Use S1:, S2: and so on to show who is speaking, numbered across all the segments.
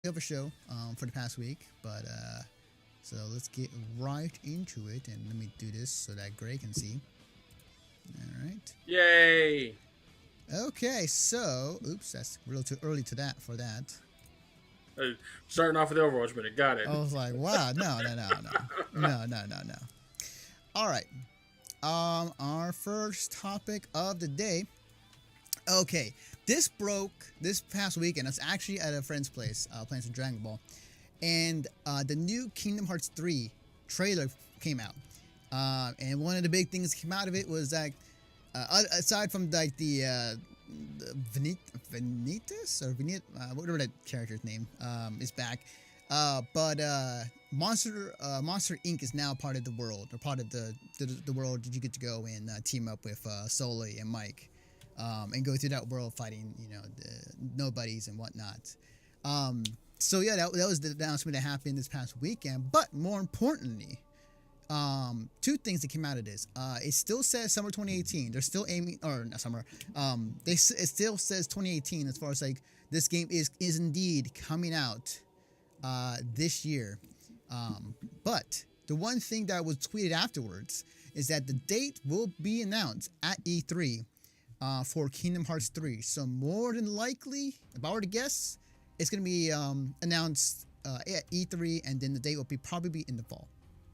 S1: of a show for the past week, but so let's get right into it, and let me do this so that Gray can see. All right.
S2: Yay!
S1: Okay, so oops, that's a little too early to that for that.
S2: Starting off with Overwatch, but it got it.
S1: I was like, wow, no. All right. Our first topic of the day. Okay, this broke this past weekend. I was actually at a friend's place playing some Dragon Ball, and the new Kingdom Hearts 3 trailer came out. And one of the big things that came out of it was that, aside from like the Vanitas or whatever that character's name is back, but Monster Inc. is now part of the world, or part of the world that you get to go and team up with Sully and Mike, and go through that world fighting, the nobodies and whatnot. So yeah, that was the announcement that happened this past weekend. But more importantly, two things that came out of this. It still says summer 2018. They're still aiming, or not summer. It still says 2018 as far as like this game is indeed coming out this year. But the one thing that was tweeted afterwards is that the date will be announced at E3 for Kingdom Hearts 3. So more than likely, if I were to guess, it's going to be announced at E3, and then the date will probably be in the fall.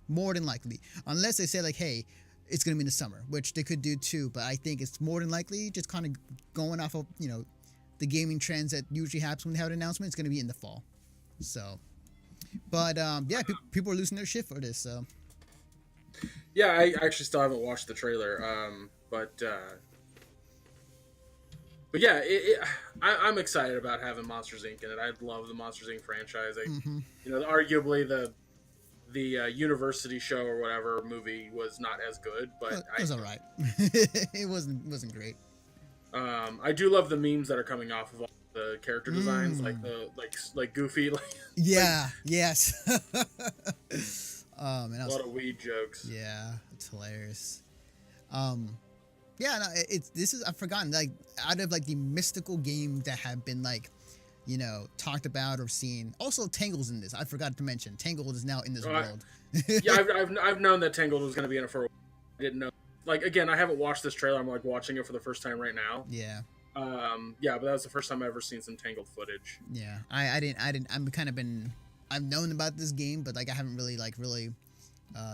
S1: More than likely. Unless they say like, hey, it's going to be in the summer, which they could do too. But I think it's more than likely, just kind of going off of, the gaming trends that usually happens when they have an announcement, it's going to be in the fall. So, but yeah, people are losing their shit for this. So.
S2: Yeah, I actually still haven't watched the trailer, but yeah, I'm excited about having Monsters Inc. in it. I love the Monsters Inc. franchise. Arguably the university show or whatever movie was not as good, but
S1: it was alright. It wasn't great.
S2: I do love the memes that are coming off of all the character designs, like Goofy,
S1: yeah, yes.
S2: Man, a lot of weed jokes.
S1: Yeah, it's hilarious. Yeah, no, I've forgotten, like, out of like the mystical games that have been like, talked about or seen. Also, Tangled's in this. I forgot to mention Tangled is now in this world.
S2: Yeah, I've known that Tangled was going to be in it for a while. I didn't know. Like, again, I haven't watched this trailer. I'm like watching it for the first time right now.
S1: Yeah.
S2: Yeah, but that was the first time I've ever seen some Tangled footage.
S1: Yeah, I didn't. I've known about this game, but like I haven't really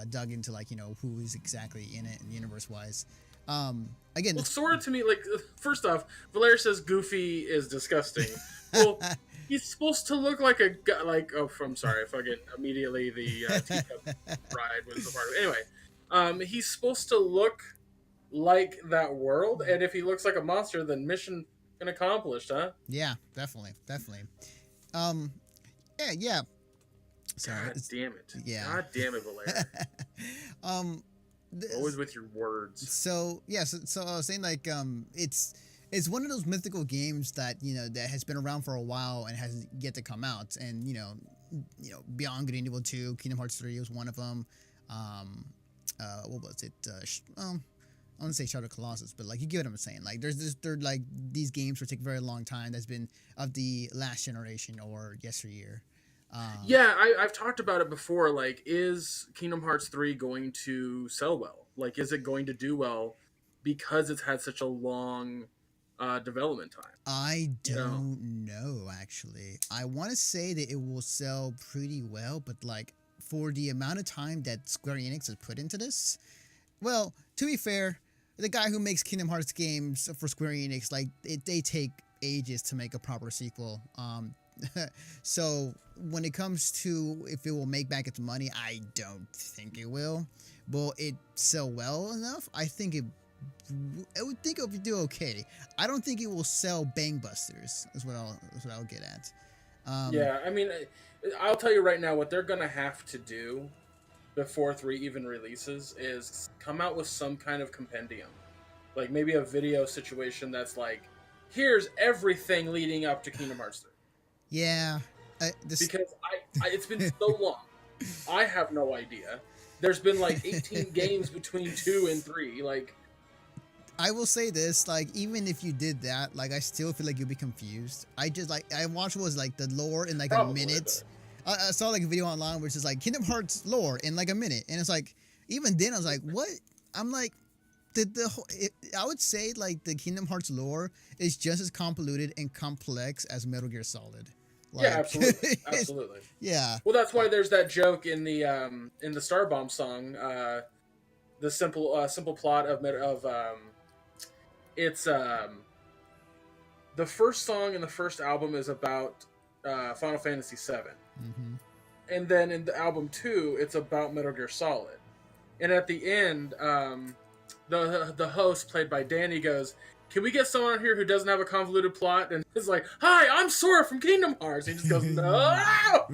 S1: dug into like who is exactly in it and universe wise. Again,
S2: well, sort of to me, like, first off, Valeria says Goofy is disgusting. Well, he's supposed to look like a guy, like, I'm sorry, if I get immediately the teacup ride was the part of it. Anyway, he's supposed to look like that world, and if he looks like a monster, then mission accomplished, huh?
S1: Yeah, definitely. Yeah.
S2: Sorry. God damn it.
S1: Yeah.
S2: God damn it, Valeria. Always with your words.
S1: So yeah, so I was saying like it's one of those mythical games that that has been around for a while and has yet to come out, and Beyond Good and Evil 2, Kingdom Hearts 3 was one of them. What was it? I want to say Shadow Colossus, but like you get what I'm saying. Like they're like these games will take a very long time. That's been of the last generation or yesteryear.
S2: Yeah, I've talked about it before. Like, is Kingdom Hearts 3 going to sell well? Like, is it going to do well because it's had such a long development time?
S1: I don't know, actually. I want to say that it will sell pretty well, but like for the amount of time that Square Enix has put into this, well, to be fair, the guy who makes Kingdom Hearts games for Square Enix, like they take ages to make a proper sequel. So when it comes to if it will make back its money, I don't think it will. Will it sell well enough? I would think it would do okay. I don't think it will sell bangbusters. Is what I'll get at.
S2: Yeah, I mean, I'll tell you right now what they're gonna have to do before 3 even releases is come out with some kind of compendium, like maybe a video situation that's here's everything leading up to Kingdom Hearts 3.
S1: Yeah,
S2: because it's been so long. I have no idea. There's been like 18 games between 2 and 3. Like,
S1: I will say this, like, even if you did that, like, I still feel like you'd be confused. I watched what was like the lore in like
S2: Probably,
S1: a minute. I saw like a video online which is like Kingdom Hearts lore in like a minute, and it's like even then I was like, what? I'm like, I would say like the Kingdom Hearts lore is just as convoluted and complex as Metal Gear Solid. Like,
S2: yeah, absolutely, absolutely.
S1: Yeah.
S2: Well, that's why there's that joke in the Starbomb song. The simple plot of it's the first song in the first album is about Final Fantasy VII,
S1: Mm-hmm.
S2: and then in the album 2, it's about Metal Gear Solid. And at the end, the host, played by Danny, goes, "Can we get someone on here who doesn't have a convoluted plot?" And it's like, "Hi, I'm Sora from Kingdom Hearts." He just goes, "No,"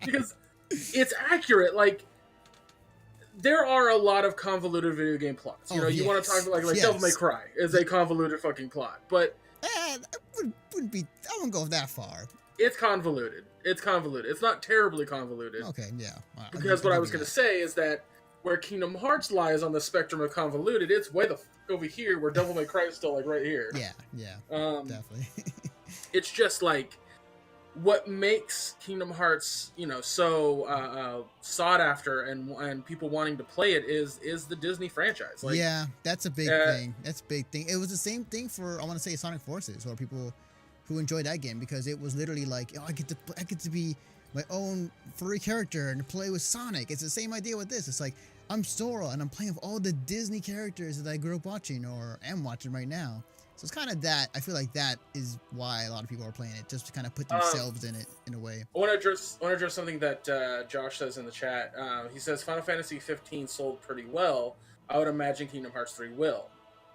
S2: because it's accurate. Like, there are a lot of convoluted video game plots. You know, you want to talk about like Devil May Cry is a convoluted fucking plot, but
S1: I wouldn't be. I wouldn't go that far.
S2: It's convoluted. It's convoluted. It's not terribly convoluted.
S1: Okay, yeah.
S2: Because what I was going to say is that where Kingdom Hearts lies on the spectrum of convoluted, it's way the fuck over here, where Devil May Cry is still like right here.
S1: Yeah, definitely.
S2: It's just like what makes Kingdom Hearts, you know, so sought after and people wanting to play it is the Disney franchise. Like,
S1: yeah, that's a big thing. That's a big thing. It was the same thing for, I want to say, Sonic Forces, or people who enjoyed that game, because it was literally like, oh, I get to be my own furry character and play with Sonic. It's the same idea with this. It's like, I'm Sora and I'm playing with all the Disney characters that I grew up watching or am watching right now. So it's kind of that. I feel like that is why a lot of people are playing it, just to kind of put themselves in it in a way.
S2: I want to address something that Josh says in the chat. He says Final Fantasy 15 sold pretty well. I would imagine Kingdom Hearts 3 will.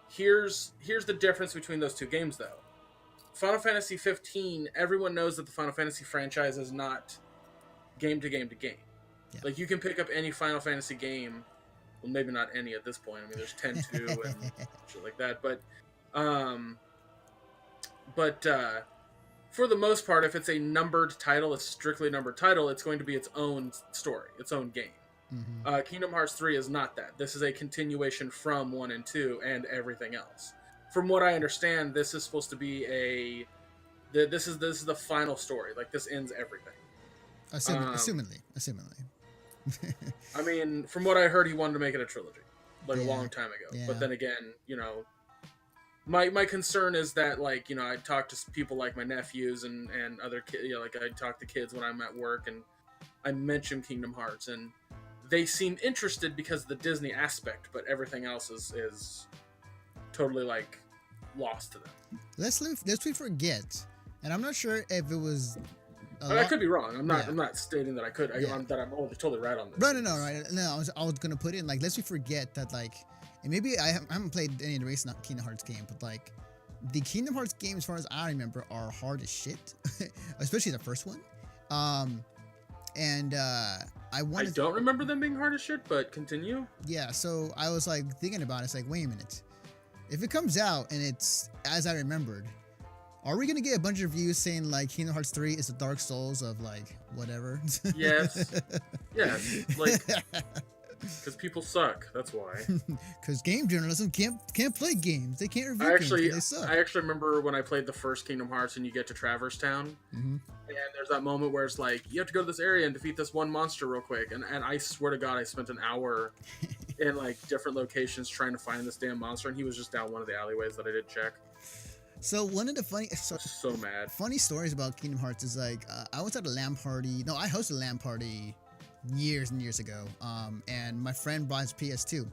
S2: Here's the difference between those two games, though. Final Fantasy 15, everyone knows that the Final Fantasy franchise is not game to game to game. Yeah. Like, you can pick up any Final Fantasy game. Well, maybe not any at this point. I mean, there's 10-2 and shit like that. But for the most part, if it's a numbered title, a strictly numbered title, it's going to be its own story, its own game. Mm-hmm. Kingdom Hearts 3 is not that. This is a continuation from 1 and 2 and everything else. From what I understand, this is supposed to be this is the final story. Like, this ends everything.
S1: Assumedly.
S2: I mean, from what I heard, he wanted to make it a trilogy, like a long time ago. Yeah. But then again, you know, my concern is that, like, you know, I talk to people like my nephews and other kids, you know, like I talk to kids when I'm at work, and I mention Kingdom Hearts, and they seem interested because of the Disney aspect, but everything else is totally like lost to them. Lest
S1: we forget, and I'm not sure if it was.
S2: I could be wrong. I'm not stating that I could. That I'm totally right on this.
S1: No. I was gonna put in, like, lest we forget that, like, and maybe I haven't played any of the recent Kingdom Hearts game, but like the Kingdom Hearts game, as far as I remember, are hard as shit, especially the first one. I
S2: don't remember them being hard as shit, but continue.
S1: Yeah, so I was like thinking about it. It's like, wait a minute. If it comes out and it's as I remembered, are we going to get a bunch of reviews saying, like, Kingdom Hearts 3 is the Dark Souls of, like, whatever?
S2: Yes. Like, because people suck. That's why.
S1: Because game journalism can't play games. They can't review games. They suck.
S2: I actually remember when I played the first Kingdom Hearts and you get to Traverse Town, and there's that moment where it's like, you have to go to this area and defeat this one monster real quick. And I swear to God, I spent an hour in, like, different locations trying to find this damn monster, and he was just down one of the alleyways that I didn't check.
S1: So one of the funny stories about Kingdom Hearts is, like, I was at a LAN party. No, I hosted a LAN party years and years ago. And my friend brought his PS2.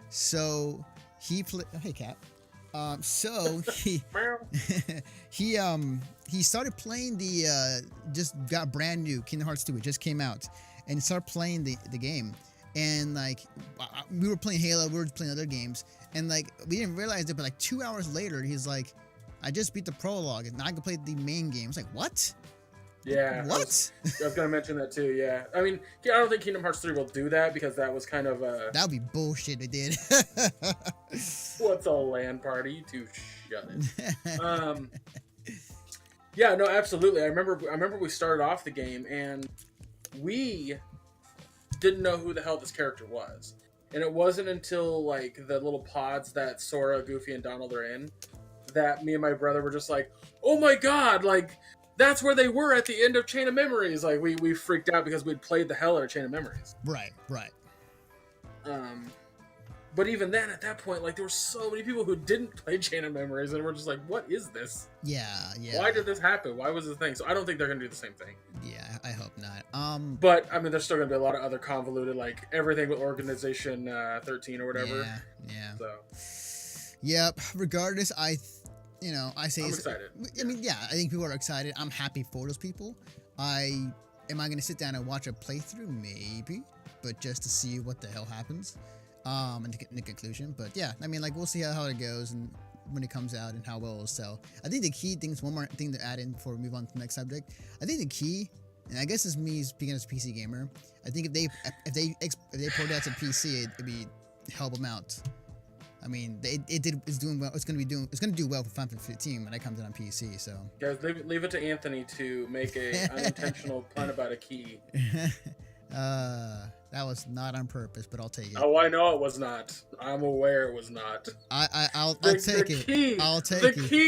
S1: So he played. Oh, hey, cat. So he he started playing the just got brand new Kingdom Hearts 2. It just came out, and he started playing the game. And, like, we were playing Halo, we were playing other games, and, like, we didn't realize it, but, like, 2 hours later, he's like, I just beat the prologue, and now I can play the main game. I was like, what?
S2: Yeah.
S1: What?
S2: I was going to mention that, too, yeah. I mean, I don't think Kingdom Hearts 3 will do that, because that was kind of a...
S1: That would be bullshit, it did.
S2: What's a LAN party? To shut it. Yeah, no, absolutely. I remember we started off the game, and we didn't know who the hell this character was. And it wasn't until like the little pods that Sora, Goofy, and Donald are in that me and my brother were just like, "Oh my god!" Like that's where they were at the end of Chain of Memories. Like we freaked out because we'd played the hell out of Chain of Memories.
S1: Right.
S2: But even then, at that point, like there were so many people who didn't play Chain of Memories, and we're just like, "What is this?
S1: Yeah.
S2: Why did this happen? Why was this thing?" So I don't think they're gonna do the same thing.
S1: Yeah, I hope not.
S2: But I mean, there's still gonna be a lot of other convoluted, like everything with Organization 13 or whatever.
S1: Yeah.
S2: So.
S1: Yep. Regardless, I say
S2: I'm excited.
S1: I mean, yeah, I think people are excited. I'm happy for those people. Am I gonna sit down and watch a playthrough? Maybe, but just to see what the hell happens. And to get in the conclusion. But yeah, I mean, like we'll see how it goes and when it comes out and how well it'll sell. I think the key things. One more thing to add in before we move on to the next subject. I think the key, and I guess it's me speaking as a PC gamer. I think if they port that to PC, it'd be help them out. I mean, it's doing well. It's gonna do well for Final Fantasy 15 when it comes out on PC. So
S2: guys, leave it to Anthony to make a unintentional pun about a key.
S1: That was not on purpose, but I'll take it.
S2: Oh, I know it was not. I'm aware it was not.
S1: I'll take it. I'll take it.
S2: The key